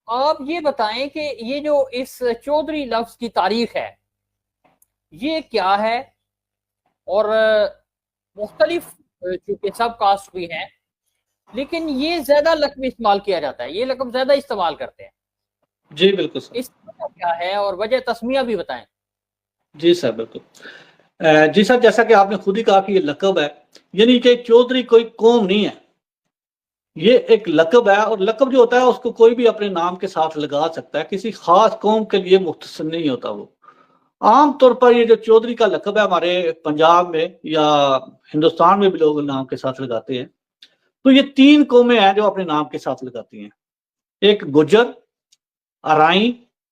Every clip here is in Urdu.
آپ یہ بتائیں کہ یہ جو اس چودھری لفظ کی تاریخ ہے یہ کیا ہے؟ اور مختلف چونکہ سب کاسٹ بھی ہیں، لیکن یہ زیادہ لقب استعمال کیا جاتا ہے، یہ لقب زیادہ استعمال کرتے ہیں، جی بالکل سر. اس کی وجہ کیا ہے اور وجہ تسمیہ بھی بتائیں۔ جی سر بالکل. جی سر، جیسا کہ آپ نے خود ہی کہا کہ یہ لقب ہے، یعنی کہ چودھری کوئی قوم نہیں ہے، یہ ایک لقب ہے. اور لقب جو ہوتا ہے اس کو کوئی بھی اپنے نام کے ساتھ لگا سکتا ہے، کسی خاص قوم کے لیے مختصر نہیں ہوتا وہ. عام طور پر یہ جو چودھری کا لقب ہے ہمارے پنجاب میں یا ہندوستان میں بھی لوگ نام کے ساتھ لگاتے ہیں. تو یہ تین قومیں ہیں جو اپنے نام کے ساتھ لگاتی ہیں، ایک گجر، ارائیں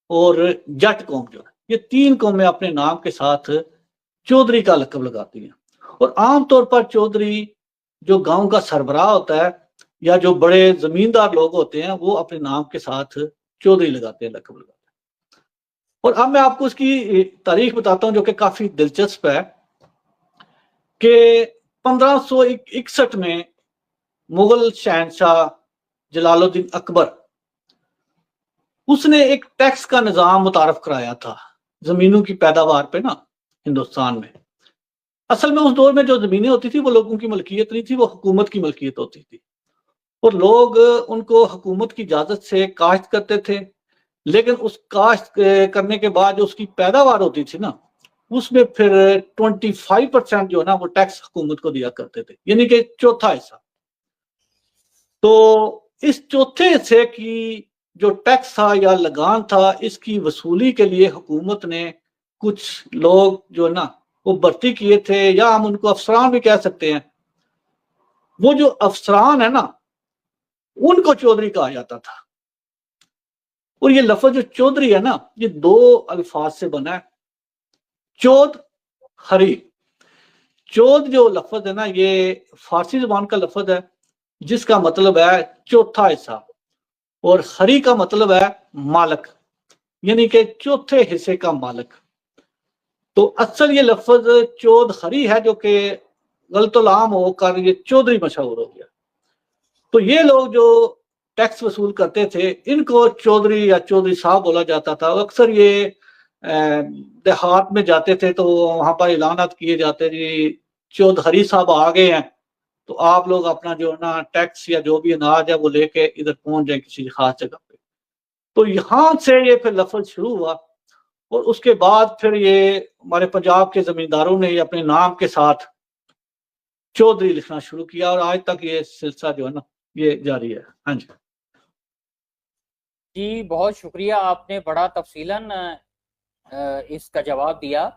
اور جٹ قوم. جو ہے یہ تین قومیں اپنے نام کے ساتھ چودھری کا لقب لگاتی ہیں. اور عام طور پر چودھری جو گاؤں کا سربراہ ہوتا ہے یا جو بڑے زمیندار لوگ ہوتے ہیں وہ اپنے نام کے ساتھ چودھری لگاتے ہیں، لقب لگاتے ہیں. اور اب میں آپ کو اس کی تاریخ بتاتا ہوں جو کہ کافی دلچسپ ہے کہ 1561 میں مغل شہنشاہ جلال الدین اکبر اس نے ایک ٹیکس کا نظام متعارف کرایا تھا زمینوں کی پیداوار پہ نا ہندوستان میں. اصل میں اس دور میں جو زمینیں ہوتی تھی وہ لوگوں کی ملکیت نہیں تھی، وہ حکومت کی ملکیت ہوتی تھی. اور لوگ ان کو حکومت کی اجازت سے کاشت کرتے تھے، لیکن اس کاشت کرنے کے بعد جو اس کی پیداوار ہوتی تھی نا اس میں پھر 25% جو ہے نا وہ ٹیکس حکومت کو دیا کرتے تھے، یعنی کہ چوتھا حصہ. تو اس چوتھے حصے کی جو ٹیکس تھا یا لگان تھا اس کی وصولی کے لیے حکومت نے کچھ لوگ جو ہے نا وہ بھرتی کیے تھے، یا ہم ان کو افسران بھی کہہ سکتے ہیں. وہ جو افسران ہے نا ان کو چودھری کہا جاتا تھا. اور یہ لفظ جو چودھری ہے نا یہ دو الفاظ سے بنا ہے، چودھ، ہری. چودھ جو لفظ ہے نا یہ فارسی زبان کا لفظ ہے جس کا مطلب ہے چوتھا حصہ، اور ہری کا مطلب ہے مالک، یعنی کہ چوتھے حصے کا مالک. تو اصل یہ لفظ چودھ ہری ہے جو کہ غلط العام ہو کر یہ چودھری مشہور ہو گیا. تو یہ لوگ جو ٹیکس وصول کرتے تھے ان کو چودھری یا چودھری صاحب بولا جاتا تھا. اکثر یہ دیہات میں جاتے تھے تو وہاں پر اعلانات کیے جاتے جی چودھری صاحب آ گئے ہیں، تو آپ لوگ اپنا جو ہے نا ٹیکس یا جو بھی اناج ہے وہ لے کے ادھر پہنچ جائیں کسی خاص جگہ پہ. تو یہاں سے یہ پھر لفظ شروع ہوا، اور اس کے بعد پھر یہ ہمارے پنجاب کے زمینداروں نے یہ اپنے نام کے ساتھ چودھری لکھنا شروع کیا، اور آج تک یہ سلسلہ جو ہے نا یہ جاری ہے. ہاں جی جی بہت شکریہ، آپ نے بڑا تفصیلاً اس کا جواب دیا.